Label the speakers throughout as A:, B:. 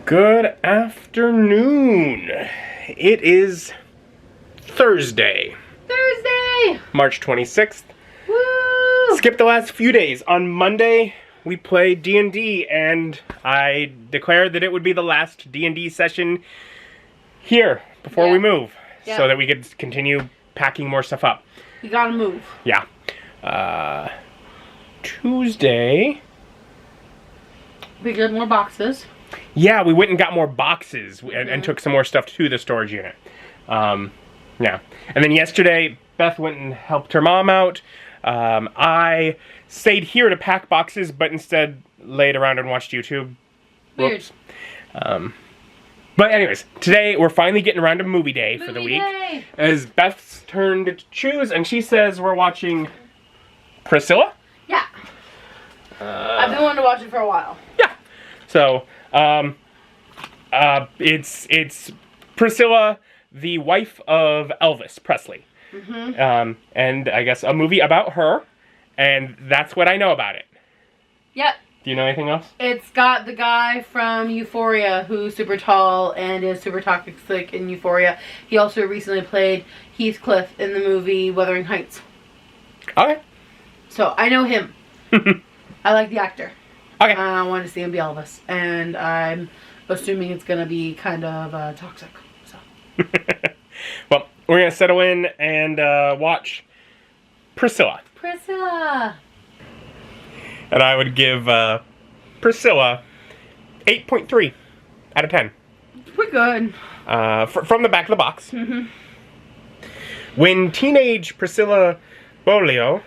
A: Good afternoon. It is Thursday, March 26th.
B: Woo!
A: Skipped the last few days. On Monday, we played D&D, and I declared that it would be the last D&D session here before we move, so that we could continue packing more stuff up.
B: We gotta move.
A: Yeah. Tuesday...
B: We get more boxes.
A: Yeah, we went and got more boxes and took some more stuff to the storage unit. Yeah. And then yesterday, Beth went and helped her mom out. I stayed here to pack boxes, but instead laid around and watched YouTube. Whoops. But anyways, today we're finally getting around to movie day for the week.
B: Day.
A: It's Beth's turn to choose, and she says we're watching Priscilla?
B: Yeah. I've been wanting to watch it for a while.
A: Yeah. So, it's Priscilla, the wife of Elvis Presley. And I guess a movie about her, and that's what I know about it.
B: Yep.
A: Do you know anything else?
B: It's got the guy from Euphoria who's super tall and is super toxic in Euphoria. He also recently played Heathcliff in the movie Wuthering Heights.
A: Okay.
B: So, I know him. I like the actor.
A: Okay.
B: I want to see him be Elvis. And I'm assuming it's going to be kind of toxic. So.
A: Well, we're going to settle in and watch Priscilla.
B: Priscilla.
A: And I would give Priscilla 8.3 out of 10.
B: We're good.
A: From the back of the box. When teenage Priscilla Bolio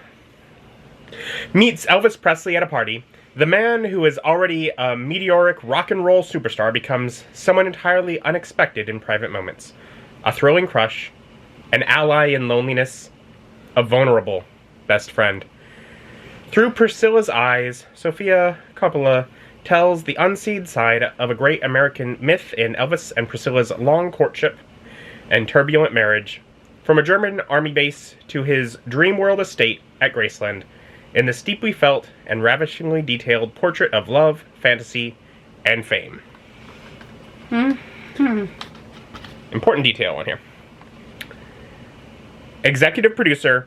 A: meets Elvis Presley at a party, the man who is already a meteoric rock and roll superstar becomes someone entirely unexpected in private moments. A thrilling crush, an ally in loneliness, a vulnerable best friend. Through Priscilla's eyes, Sofia Coppola tells the unseen side of a great American myth in Elvis and Priscilla's long courtship and turbulent marriage, from a German army base to his dream world estate at Graceland, in the steeply felt and ravishingly detailed portrait of love, fantasy, and fame. Important detail on here. Executive producer,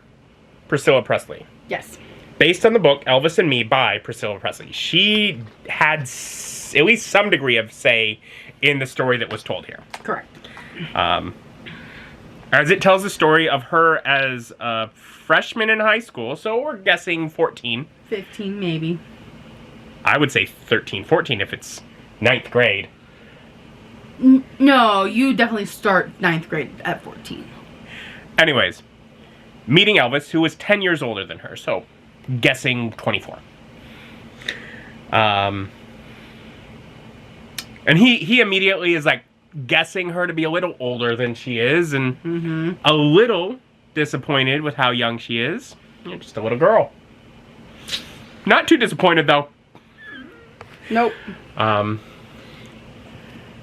A: Priscilla Presley.
B: Yes.
A: Based on the book Elvis and Me by Priscilla Presley. She had at least some degree of say in the story that was told here.
B: Correct.
A: As it tells the story of her as a freshman in high school, so we're guessing 14.
B: 15 maybe.
A: I would say 13, 14 if it's 9th grade.
B: No, you definitely start 9th grade at 14.
A: Anyways, meeting Elvis, who was 10 years older than her, so guessing 24. And he immediately is like guessing her to be a little older than she is, and a little disappointed with how young she is. You're just a little girl. Not too disappointed though.
B: Nope.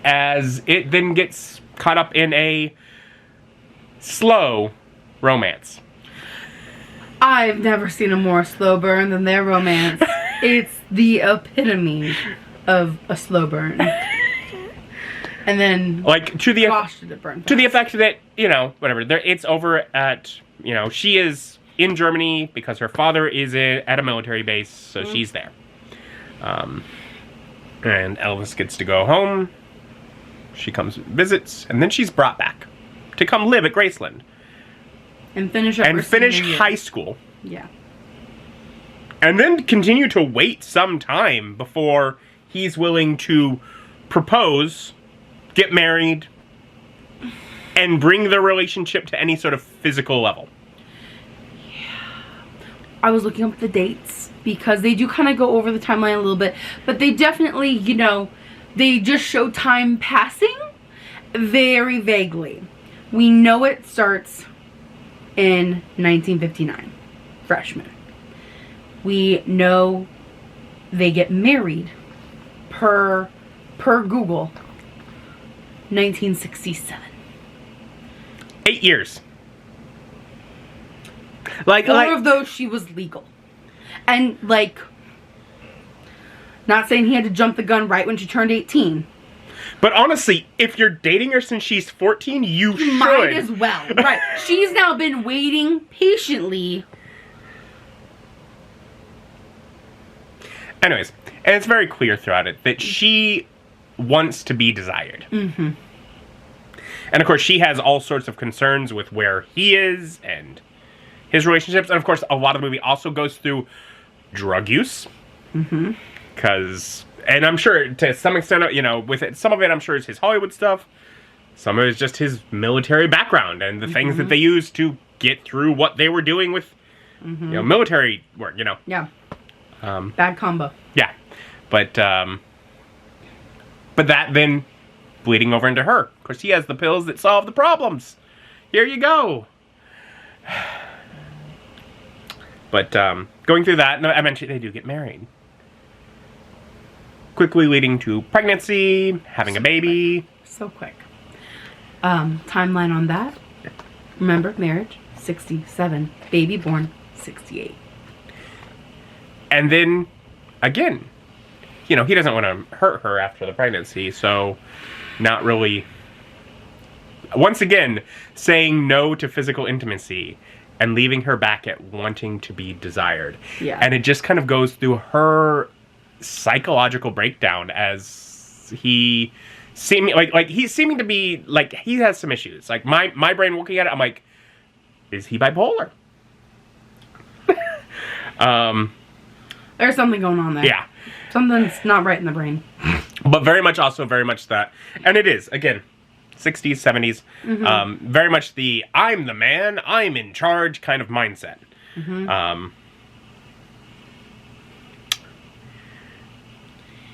A: As it then gets caught up in a slow romance.
B: I've never seen a more slow burn than their romance. It's the epitome of a slow burn. And then,
A: like, to the effect that, you know, whatever, it's over at, you know, she is in Germany because her father is at a military base, so she's there. And Elvis gets to go home. She comes and visits, and then she's brought back to come live at Graceland.
B: And finish
A: high school.
B: Yeah.
A: And then continue to wait some time before he's willing to propose, get married, and bring their relationship to any sort of physical level.
B: Yeah. I was looking up the dates because they do kind of go over the timeline a little bit, but they definitely, you know, they just show time passing very vaguely. We know it starts in 1959, freshman. We know they get married per Google, 1967.
A: 8 years. Like,
B: Four of those she was legal. And, like, not saying he had to jump the gun right when she turned 18.
A: But honestly, if you're dating her since she's 14, you should.
B: Might as well. Right. She's now been waiting patiently.
A: Anyways, and it's very clear throughout it that she wants to be desired.
B: Mm-hmm.
A: And of course, she has all sorts of concerns with where he is and his relationships. And of course, a lot of the movie also goes through drug use.
B: Mm-hmm.
A: And I'm sure to some extent, you know, with it, some of it I'm sure is his Hollywood stuff. Some of it is just his military background and the things that they used to get through what they were doing with, you know, military work, you know.
B: Yeah. Bad combo.
A: Yeah. But that then bleeding over into her. Of course, he has the pills that solve the problems. Here you go. But going through that, I mentioned they do get married. Quickly leading to pregnancy, having a baby.
B: So quick. Timeline on that. Remember, marriage, 67. Baby born, 68.
A: And then, again, you know, he doesn't want to hurt her after the pregnancy, so not really... Once again, saying no to physical intimacy and leaving her back at wanting to be desired.
B: Yeah.
A: And it just kind of goes through her psychological breakdown as he seeming like he's seeming to be like he has some issues. Like my brain looking at it, I'm like, is he bipolar?
B: There's something going on there.
A: Yeah.
B: Something's not right in the brain.
A: But very much that. And it is, again, 60s, 70s. Very much the I'm the man, I'm in charge kind of mindset.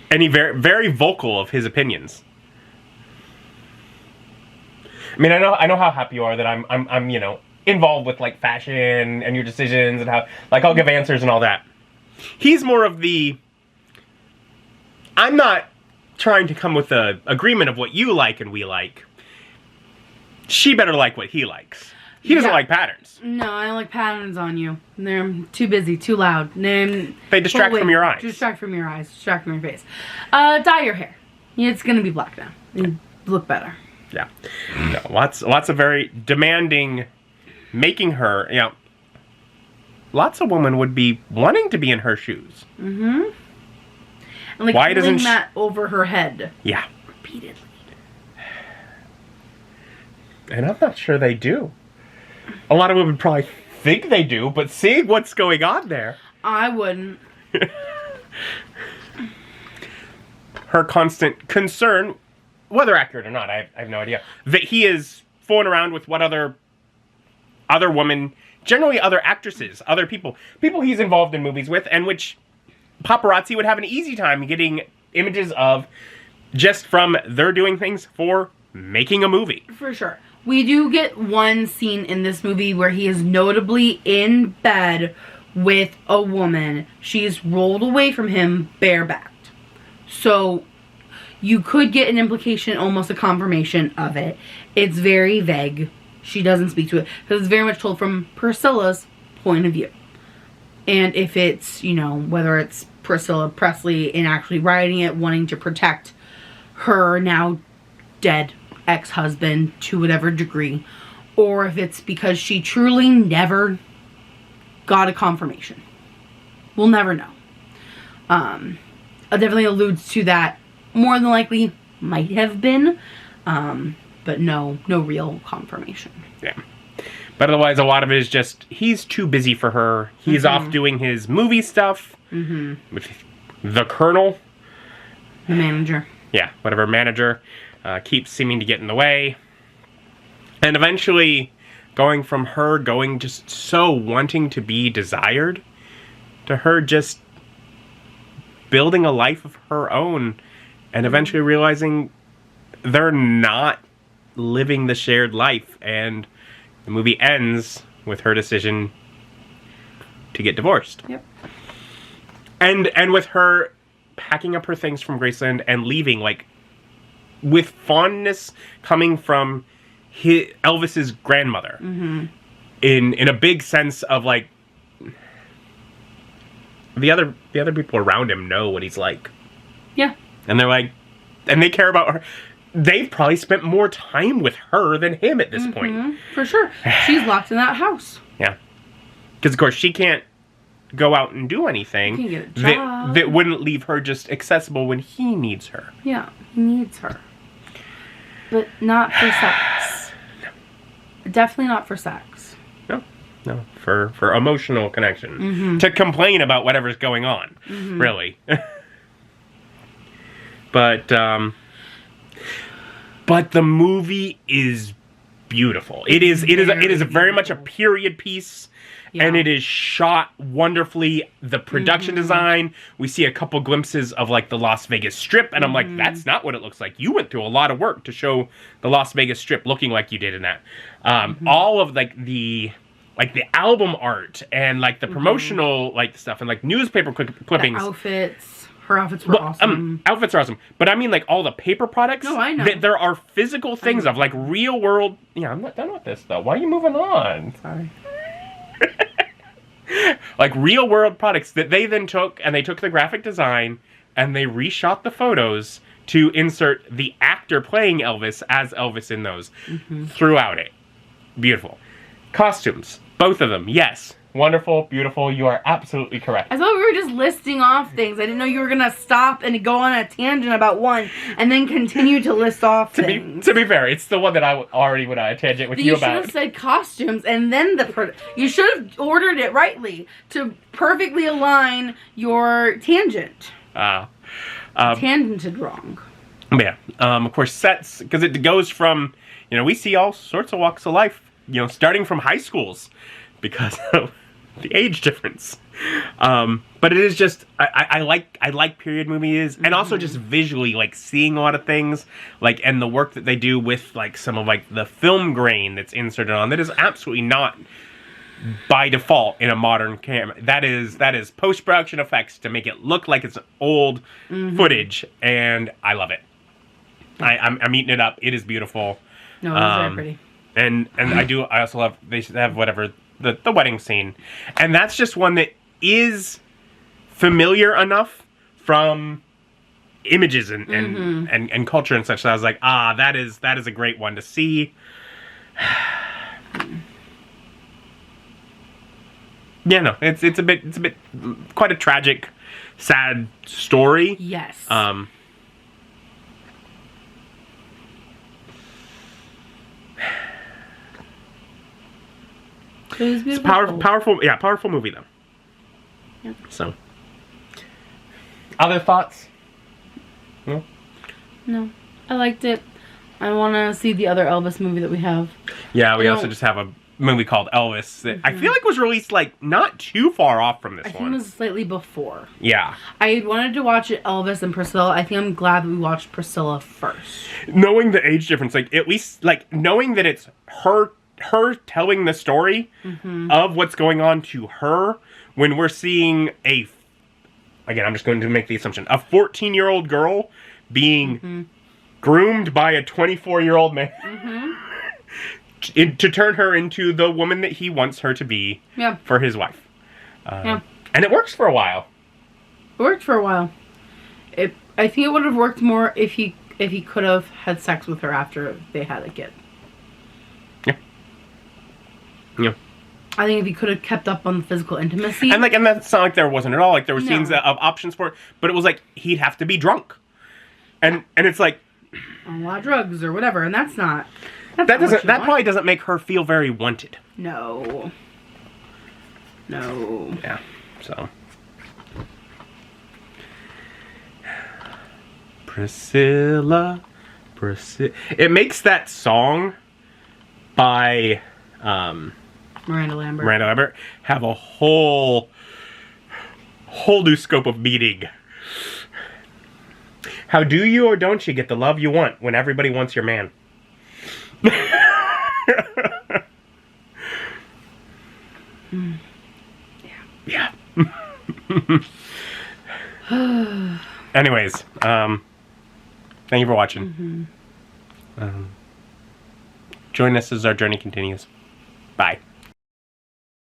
A: And he very, very vocal of his opinions. I mean, I know how happy you are that I'm you know, involved with like fashion and your decisions and how like I'll give answers and all that. He's more of the I'm not trying to come with a agreement of what you like and we like. She better like what he likes. He doesn't like patterns.
B: No, I don't like patterns on you. They're too busy, too loud.
A: They distract from your eyes.
B: Distract from your eyes. Distract from your face. Dye your hair. It's gonna be black now. You look better.
A: Yeah. No, lots of very demanding, making her, you know, lots of women would be wanting to be in her shoes.
B: And like
A: why doesn't
B: that over her head?
A: Yeah.
B: Repeatedly.
A: And I'm not sure they do. A lot of women probably think they do, but seeing what's going on there.
B: I wouldn't.
A: Her constant concern, whether accurate or not, I have no idea, that he is fooling around with what other women, generally other actresses, other people he's involved in movies with, and which paparazzi would have an easy time getting images of just from they're doing things for making a movie.
B: For sure. We do get one scene in this movie where he is notably in bed with a woman. She's rolled away from him barebacked. So you could get an implication, almost a confirmation of it. It's very vague. She doesn't speak to it because it's very much told from Priscilla's point of view. And if it's, you know, whether it's Priscilla Presley in actually writing it, wanting to protect her now dead ex-husband to whatever degree, or if it's because she truly never got a confirmation. We'll never know. It definitely alludes to that. More than likely might have been, but no real confirmation.
A: Yeah. But otherwise, a lot of it is just, he's too busy for her. He's off doing his movie stuff with the Colonel.
B: The manager.
A: Yeah, whatever manager keeps seeming to get in the way. And eventually going from her going just so wanting to be desired to her just building a life of her own and eventually realizing they're not living the shared life, and the movie ends with her decision to get divorced.
B: Yep.
A: And with her packing up her things from Graceland and leaving, like, with fondness coming from Elvis's grandmother. In a big sense of, like, the other people around him know what he's like.
B: Yeah.
A: And they're like, and they care about her. They've probably spent more time with her than him at this point.
B: For sure. She's locked in that house.
A: Yeah. Because, of course, she can't go out and do anything
B: She can get a job.
A: that wouldn't leave her just accessible when he needs her.
B: Yeah, he needs her. But not for sex. No. Definitely not for sex.
A: No, for emotional connection. To complain about whatever's going on, really. But the movie is beautiful. It is very much a period piece, and it is shot wonderfully. The production design, we see a couple glimpses of like the Las Vegas Strip, and I'm like, that's not what it looks like. You went through a lot of work to show the Las Vegas Strip looking like you did in that. All of like the album art and like the promotional like stuff and like newspaper clippings.
B: The outfits. Her outfits were awesome.
A: Outfits are awesome. But I mean, like, all the paper products.
B: No, I know.
A: There are physical things of, like, real world... Yeah, I'm not done with this, though. Why are you moving on?
B: Sorry.
A: Like, real world products that they then took, and they took the graphic design, and they reshot the photos to insert the actor playing Elvis as Elvis in those throughout it. Beautiful. Costumes. Both of them, yes. Wonderful, beautiful. You are absolutely correct.
B: I thought we were just listing off things. I didn't know you were going to stop and go on a tangent about one and then continue to list off things.
A: To be fair, it's the one that I already went on a tangent with you about.
B: You should have said costumes and then you should have ordered it rightly to perfectly align your tangent. Tangented wrong.
A: Yeah. Of course, sets, because it goes from, we see all sorts of walks of life, starting from high schools because of the age difference. But it is just, I like period movies, and also just visually, like, seeing a lot of things, like, and the work that they do with, like, some of, like, the film grain that's inserted on, that is absolutely not by default in a modern camera. That is post-production effects to make it look like it's old footage, and I love it. I'm eating it up. It is beautiful.
B: No, it's very pretty.
A: And I also love, they should have whatever, the wedding scene. And that's just one that is familiar enough from images and culture and such that I was like, that is a great one to see. Yeah, no, it's a bit quite a tragic, sad story.
B: Yes.
A: It's powerful movie though.
B: Yeah.
A: So, other thoughts?
B: No, I liked it. I want to see the other Elvis movie that we have.
A: Yeah, we also just have a movie called Elvis that I feel like was released like not too far off from this one.
B: I think it was slightly before.
A: Yeah.
B: I wanted to watch Elvis and Priscilla. I think I'm glad that we watched Priscilla first.
A: Knowing the age difference, like at least like knowing that it's her telling the story of what's going on to her when we're seeing again, I'm just going to make the assumption, a 14-year-old girl being groomed by a 24-year-old man to turn her into the woman that he wants her to be for his wife. And it works for a while.
B: It worked for a while. I think it would have worked more if he could have had sex with her after they had a kid.
A: Yeah.
B: I think if he could have kept up on the physical intimacy.
A: And that's not like there wasn't at all. Like there were scenes of options for it, but it was like he'd have to be drunk. And it's like
B: on a lot of drugs or whatever, and that
A: probably doesn't make her feel very wanted.
B: No.
A: Yeah. So Priscilla. It makes that song by
B: Miranda Lambert
A: have a whole new scope of meaning. How do you or don't you get the love you want when everybody wants your man? Yeah. Anyways, thank you for watching. Join us as our journey continues. Bye.